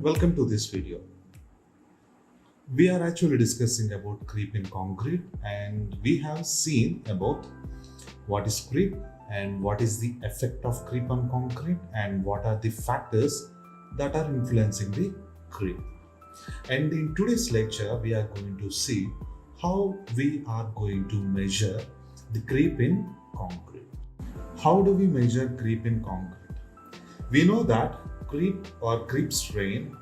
Welcome to this video. We are actually discussing about creep in concrete, and we have seen about what is creep and what is the effect of creep on concrete and what are the factors that are influencing the creep. And in today's lecture, we are going to see how we are going to measure the creep in concrete. How do we measure creep in concrete? We know that creep or creep strain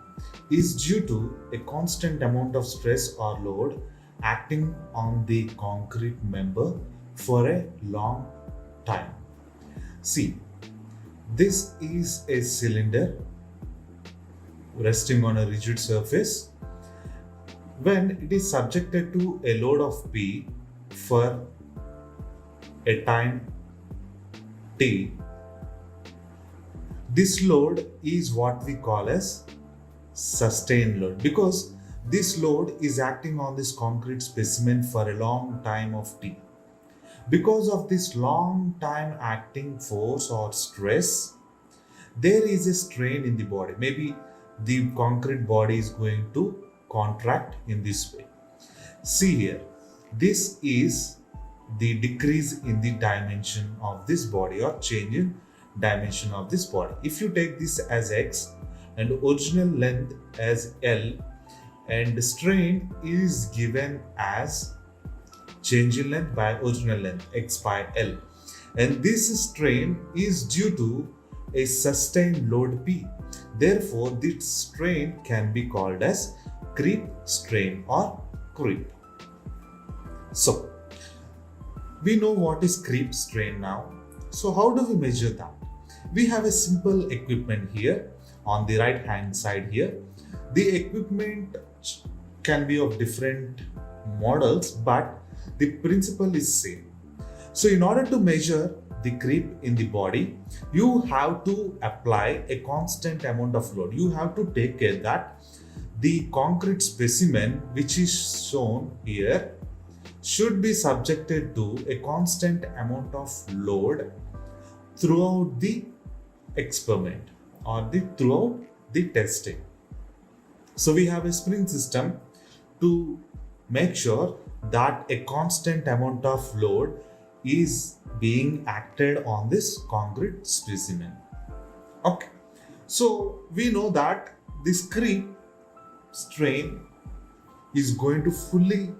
is due to a constant amount of stress or load acting on the concrete member for a long time. See, this is a cylinder resting on a rigid surface. When it is subjected to a load of P for a time T, this load is what we call as sustained load, because this load is acting on this concrete specimen for a long time of T. Because of this long time acting force or stress, there is a strain in the body. Maybe the concrete body is going to contract in this way. See here, this is the decrease in the dimension of this body or change in dimension of this body. If you take this as X and original length as L, and strain is given as change in length by original length X by L, and this strain is due to a sustained load P. Therefore, this strain can be called as creep strain or creep. So, we know what is creep strain now. So, how do we measure that? We have a simple equipment here on the right hand side here. The equipment can be of different models, but the principle is same. So in order to measure the creep in the body, you have to apply a constant amount of load. You have to take care that the concrete specimen which is shown here should be subjected to a constant amount of load throughout the experiment or throughout the testing. So we have a spring system to make sure that a constant amount of load is being acted on this concrete specimen. Okay, so we know that this creep strain is going to fully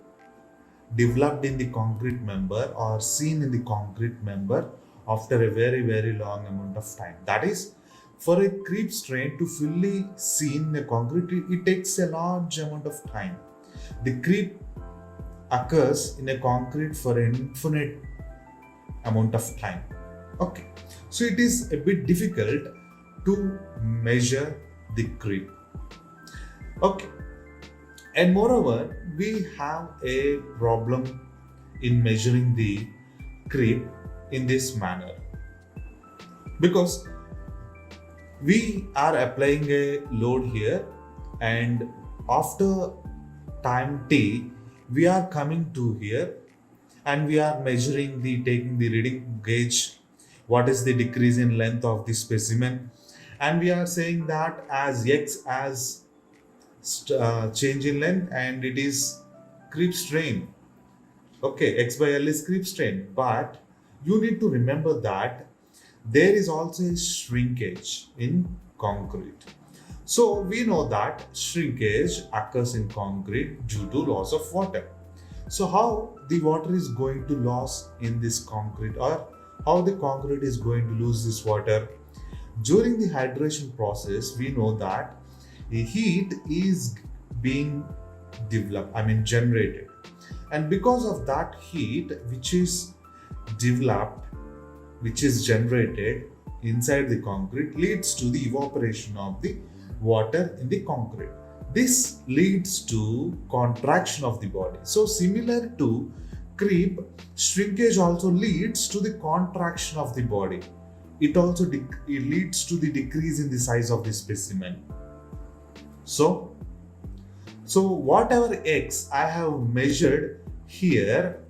developed in the concrete member or seen in the concrete member after a very long amount of time. That is, for a creep strain to fully seen in a concrete, it takes a large amount of time. The creep occurs in a concrete for an infinite amount of time. Okay, so it is a bit difficult to measure the creep. Okay, and moreover, we have a problem in measuring the creep in this manner, because we are applying a load here, and after time T we are coming to here and we are measuring taking the reading gauge what is the decrease in length of the specimen, and we are saying that as X as change in length, and it is creep strain. Okay, X by L is creep strain, but you need to remember that there is also a shrinkage in concrete. So we know that shrinkage occurs in concrete due to loss of water. So how the water is going to lose in this concrete, or how the concrete is going to lose this water? During the hydration process, we know that the heat is being generated, and because of that heat which is developed, which is generated inside the concrete, leads to the evaporation of the water in the concrete. This leads to contraction of the body. So similar to creep, shrinkage also leads to the contraction of the body. It also it leads to the decrease in the size of the specimen. So whatever X I have measured here,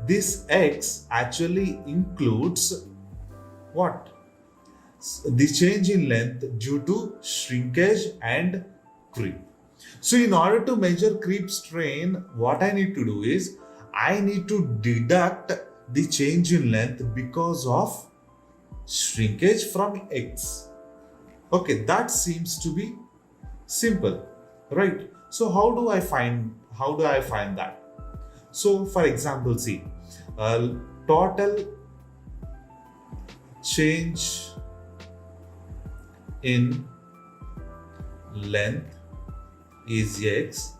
this X actually includes what? The change in length due to shrinkage and creep. So in order to measure creep strain, what I need to do is I need to deduct the change in length because of shrinkage from X. Okay, that seems to be simple, right? So how do I find that? So for example, see, total change in length is X.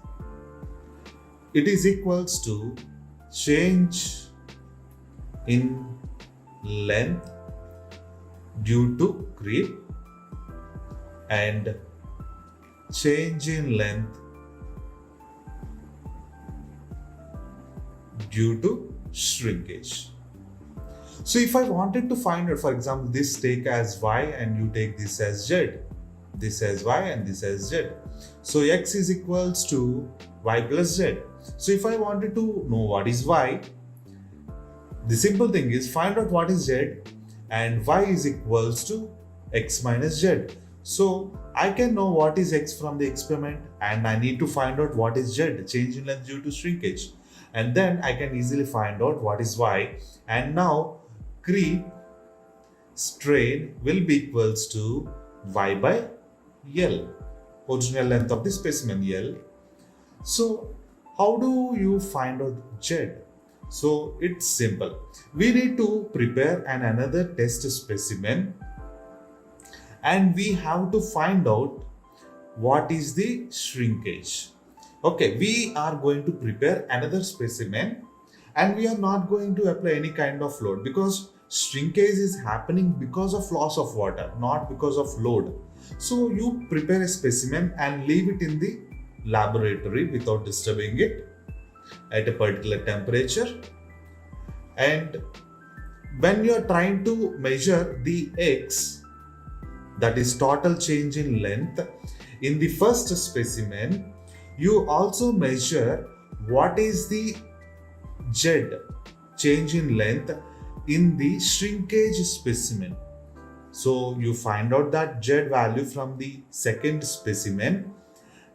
It is equals to change in length due to creep and change in length due to shrinkage. So if I wanted to find it, for example, this take as y and you take this as z, this as y and this as z. So x is equals to y plus z. So if I wanted to know what is y, the simple thing is find out what is z and y is equals to x minus z. So I can know what is x from the experiment and I need to find out what is z, change in length due to shrinkage. And then I can easily find out what is y. And now creep strain will be equals to y by L, original length of the specimen L. So how do you find out z? So it's simple. We need to prepare another test specimen and we have to find out what is the shrinkage. Okay, we are going to prepare another specimen and we are not going to apply any kind of load because shrinkage is happening because of loss of water, not because of load. So you prepare a specimen and leave it in the laboratory without disturbing it at a particular temperature. And when you are trying to measure the X, that is total change in length, in the first specimen, you also measure what is the Z, change in length, in the shrinkage specimen. So you find out that Z value from the second specimen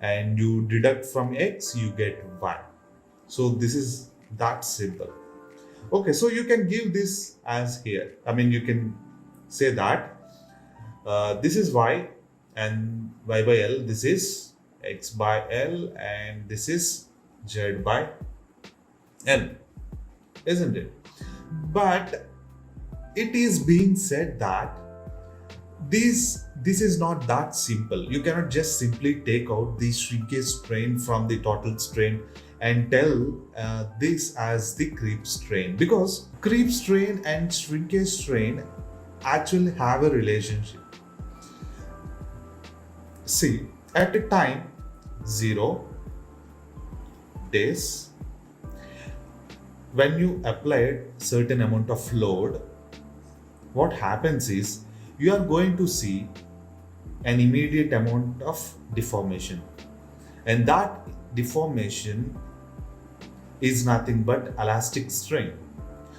and you deduct from X, you get Y. So this is that simple. Okay, so you can give this as here. I mean, you can say that this is Y and Y by L, this is X by L and this is Z by L, isn't it? But it is being said that this is not that simple. You cannot just simply take out the shrinkage strain from the total strain and tell this as the creep strain, because creep strain and shrinkage strain actually have a relationship. See, at a time 0 days, when you apply certain amount of load, what happens is you are going to see an immediate amount of deformation, and that deformation is nothing but elastic strain.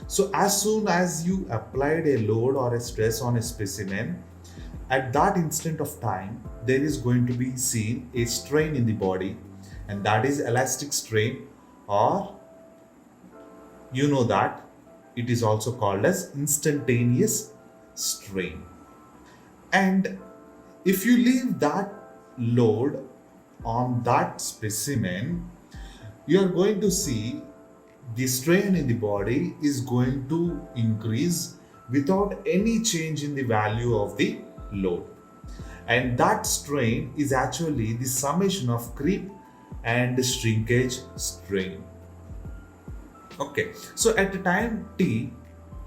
So as soon as you applied a load or a stress on a specimen, at that instant of time there is going to be seen a strain in the body, and that is elastic strain, or you know that it is also called as instantaneous strain. And if you leave that load on that specimen, you are going to see the strain in the body is going to increase without any change in the value of the load. And that strain is actually the summation of creep and shrinkage strain. Okay, so at the time t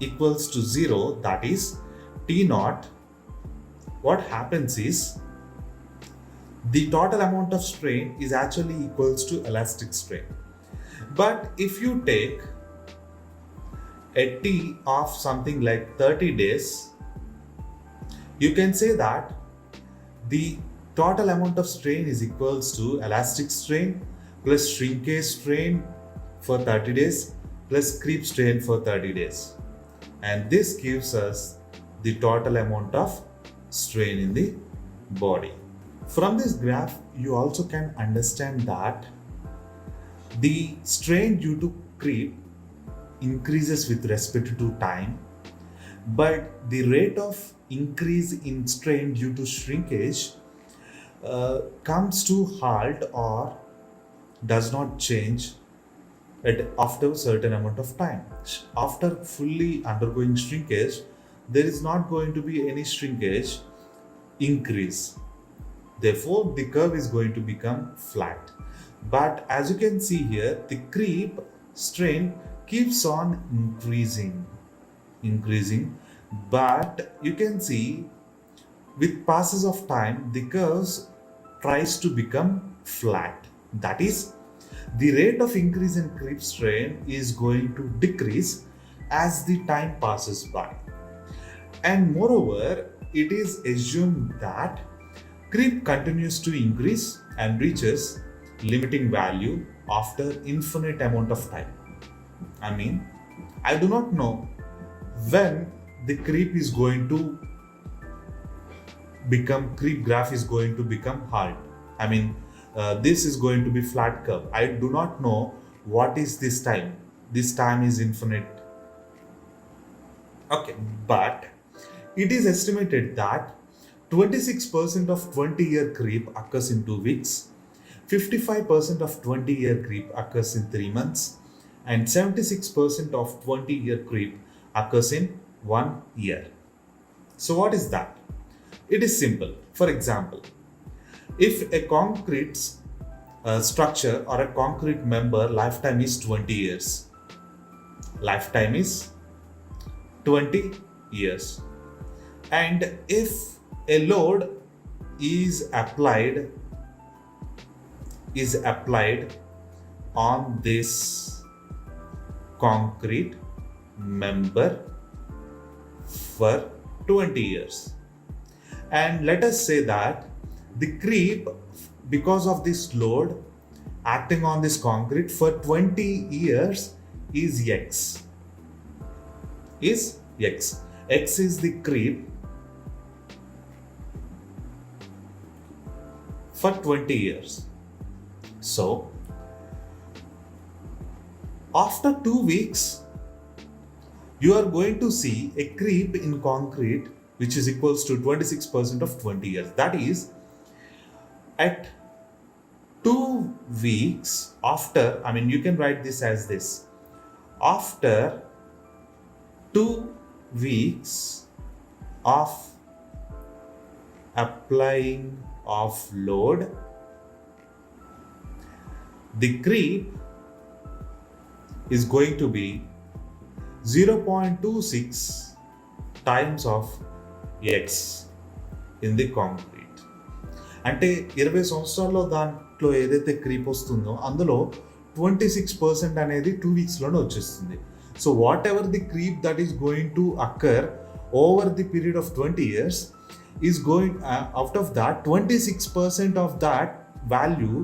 equals to 0, that is t naught, what happens is the total amount of strain is actually equals to elastic strain. But if you take a t of something like 30 days, you can say that the total amount of strain is equals to elastic strain plus shrinkage strain for 30 days plus creep strain for 30 days. And this gives us the total amount of strain in the body. From this graph, you also can understand that the strain due to creep increases with respect to time, but the rate of increase in strain due to shrinkage comes to halt or does not change after a certain amount of time. After fully undergoing shrinkage, there is not going to be any shrinkage increase. Therefore, the curve is going to become flat. But as you can see here, the creep strain keeps on increasing. But you can see with passes of time, the curves tries to become flat. That is, the rate of increase in creep strain is going to decrease as the time passes by. And moreover, it is assumed that creep continues to increase and reaches limiting value after infinite amount of time. I mean, I do not know when the creep is going to creep graph is going to become halt. I mean, this is going to be flat curve. I do not know what is this time. This time is infinite. Okay, but it is estimated that 26% of 20-year creep occurs in 2 weeks, 55% of 20-year creep occurs in 3 months, and 76% of 20-year creep occurs in 1 year. So, what is that? It is simple. For example, if a concrete structure or a concrete member lifetime is 20 years, lifetime is 20 years, and if a load is applied on this concrete member for 20 years, and let us say that the creep because of this load acting on this concrete for 20 years is x. X is the creep for 20 years. So, after 2 weeks, you are going to see a creep in concrete which is equals to 26% of 20 years. That is, at 2 weeks after, I mean, you can write this as this. After 2 weeks of applying of load, the creep is going to be 0.26 times of x in the concrete. అంటే 20 సంవత్సరాల్లో దాంట్లో ఏదైతే creep వస్తుందో అందులో 26% అనేది 2 వీక్స్లోనే వచ్చేస్తుంది. So what ever the creep that is going to occur over the period of 20 years is going out of that 26% of that value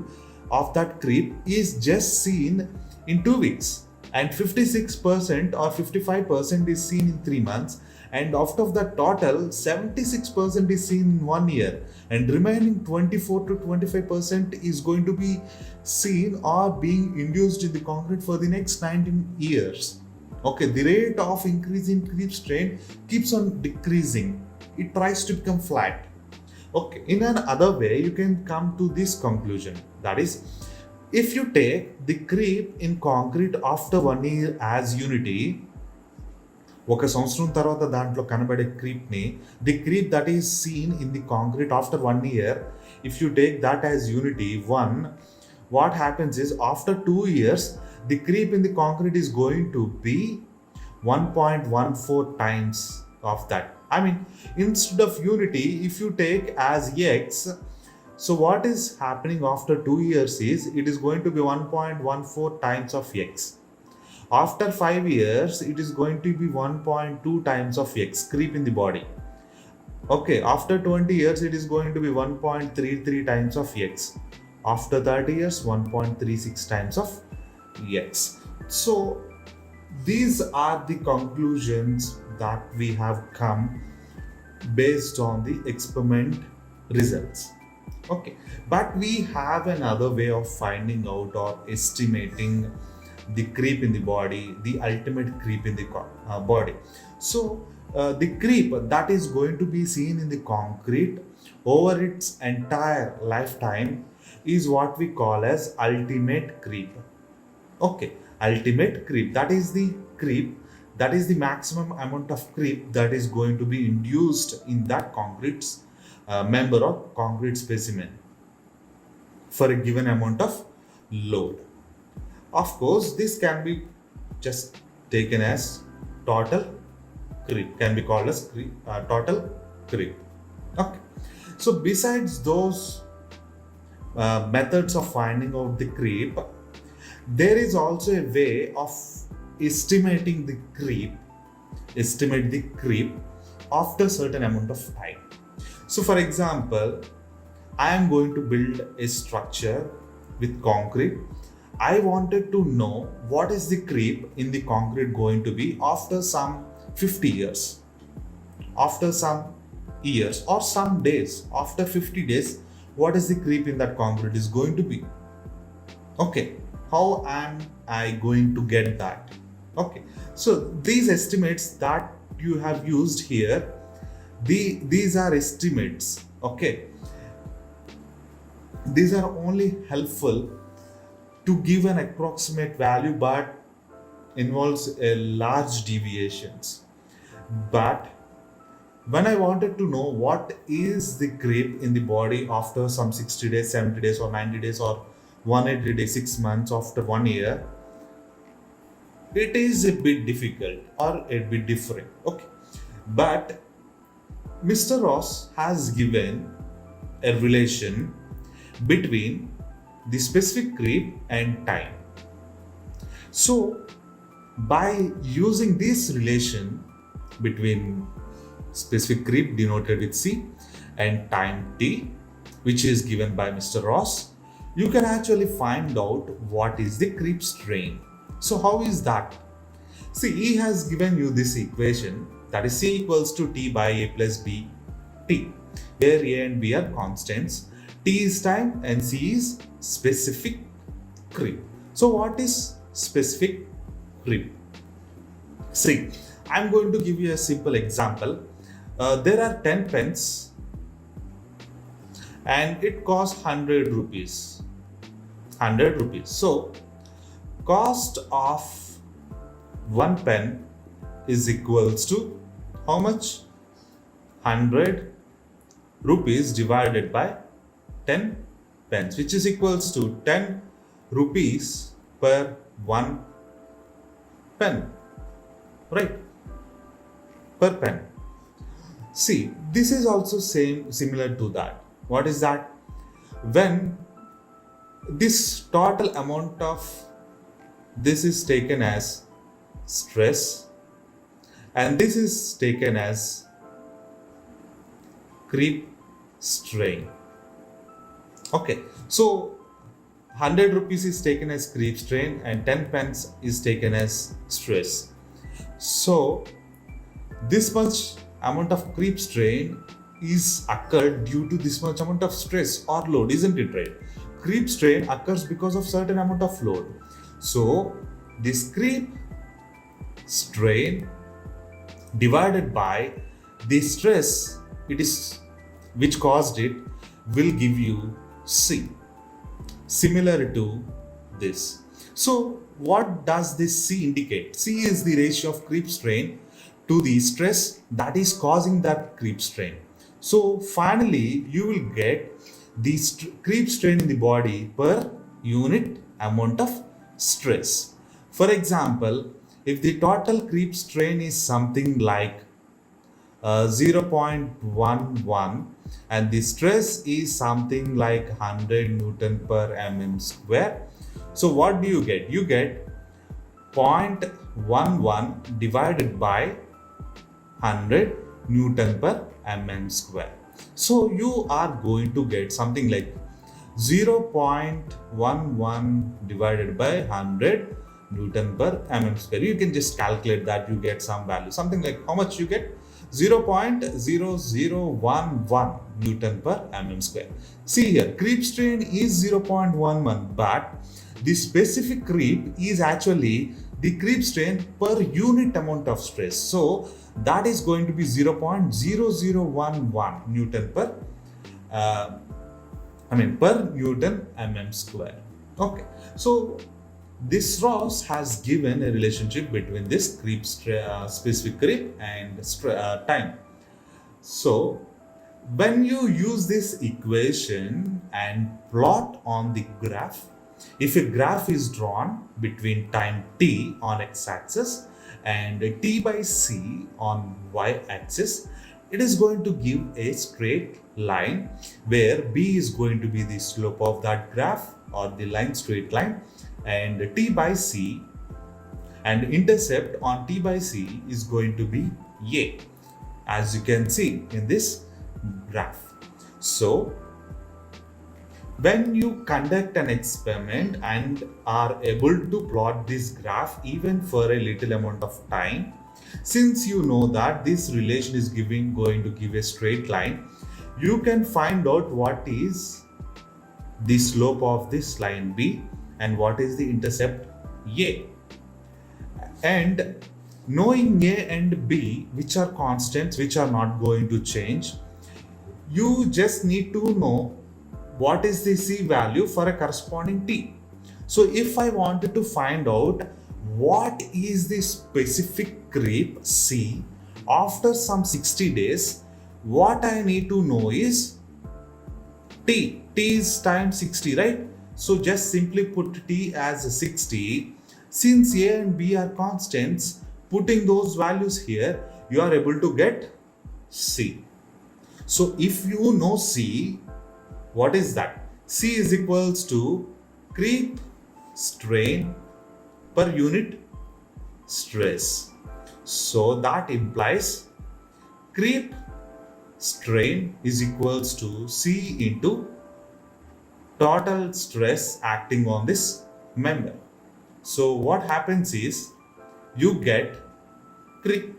of that creep is just seen in 2 weeks, and 56% or 55% is seen in 3 months, and out of the total 76% is seen in 1 year, and remaining 24 to 25% is going to be seen or being induced in the concrete for the next 19 years. Okay, the rate of increase in creep strain keeps on decreasing. It tries to become flat. Okay, in another way, you can come to this conclusion. That is, if you take the creep in concrete after 1 year as unity, ఒక సంవత్సరం తర్వాత దాంట్లో కనబడే క్రీప్ని, the creep that is seen in the concrete after 1 year, if you take that as unity 1, what happens is after 2 years, the creep in the concrete is going to be 1.14 times of that. I mean, instead of unity, if you take as x, so what is happening after 2 years is it is going to be 1.14 times of x. After 5 years, it is going to be 1.2 times of x creep in the body. Okay, after 20 years, it is going to be 1.33 times of x. After 30 years, 1.36 times of x. So, these are the conclusions that we have come based on the experiment results. Okay, but we have another way of finding out or estimating the creep in the body, the ultimate creep in the body. So, the creep that is going to be seen in the concrete over its entire lifetime is what we call as ultimate creep. Okay, ultimate creep. That is the creep. That is the maximum amount of creep that is going to be induced in that concrete member or concrete specimen for a given amount of load. Of course, this can be just taken as total creep, can be called as total creep. Okay. So, besides those methods of finding out the creep, there is also a way of estimating the creep, estimate the creep after certain amount of time. So, for example, I am going to build a structure with concrete. I wanted to know what is the creep in the concrete going to be after some 50 years, after some years, or some days, after 50 days, what is the creep in that concrete is going to be. Okay, how am I going to get that? Okay, so these estimates that you have used here, these are estimates. Okay, these are only helpful to give an approximate value, but involves a large deviations. But when I wanted to know what is the creep in the body after some 60 days, 70 days, or 90 days, or 180 days, 6 months, after 1 year, it is a bit difficult or a bit different. Okay, but Mr. Ross has given a relation between the specific creep and time. So, by using this relation between specific creep denoted with C and time t, which is given by Mr. Ross, you can actually find out what is the creep strain. So, how is that? See, he has given you this equation, that is C equals to T by A plus B T, where A and B are constants, T is time and C is specific creep. So, what is specific creep? See, I'm going to give you a simple example. There are 10 pence and it costs 100 rupees. 100 rupees. So, cost of 1 pen is equals to how much? 100 rupees divided by 10 pence, which is equals to 10 rupees per 1 pen, right? Per pen. See, this is also similar to that. What is that? When this total amount of this is taken as stress and this is taken as creep strain. Okay, so 100 rupees is taken as creep strain and 10 pence is taken as stress. So this much amount of creep strain is occurred due to this much amount of stress or load, isn't it, right? Creep strain occurs because of certain amount of load. So this creep strain divided by the stress it is which caused it will give you C, similar to this. So what does this C indicate? C is the ratio of creep strain to the stress that is causing that creep strain. So finally you will get the creep strain in the body per unit amount of stress. For example, if the total creep strain is something like 0.11 and the stress is something like 100 Newton per mm square. So what do you get? You get 0.11 divided by 100 Newton per mm square. So you are going to get something like 0.11 divided by 100 Newton per mm square. You can just calculate that, you get some value, something like how much you get, 0.0011 Newton per mm square. See here, creep strain is 0.11, but the specific creep is actually the creep strain per unit amount of stress. So that is going to be 0.0011 Newton per per Newton mm square. Okay, so this Ross has given a relationship between this creep specific creep and time. So when you use this equation and plot on the graph, if a graph is drawn between time t on x-axis and t by c on y-axis, it is going to give a straight line where b is going to be the slope of that graph or the line, straight line, and t by c and intercept on t by c is going to be a, as you can see in this graph. So when you conduct an experiment and are able to plot this graph even for a little amount of time, since you know that this relation is going to give a straight line, you can find out what is the slope of this line b and what is the intercept a. And knowing a and b, which are constants, which are not going to change, you just need to know what is the c value for a corresponding t. So if I wanted to find out what is the specific creep c after some 60 days, what I need to know is t. T is times 60, right? So just simply put t as 60. Since a and b are constants, putting those values here, you are able to get c. So if you know c, what is that? C is equals to creep strain per unit stress. So that implies creep strain is equals to C into total stress acting on this member. So what happens is you get creep.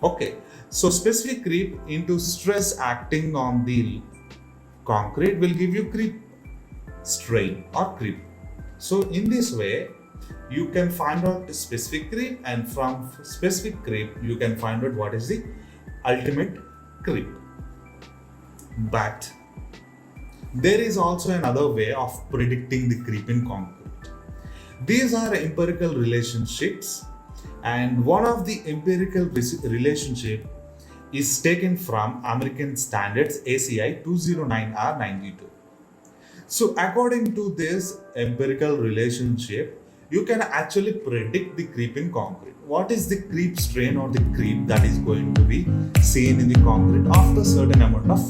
Okay, so specific creep into stress acting on the concrete will give you creep strain or creep. So in this way, you can find out the specific creep, and from specific creep, you can find out what is the ultimate creep. But there is also another way of predicting the creep in concrete. These are empirical relationships, and one of the empirical relationship is taken from American Standards ACI 209R92. So according to this empirical relationship, you can actually predict the creep in concrete. What is the creep strain or the creep that is going to be seen in the concrete after a certain amount of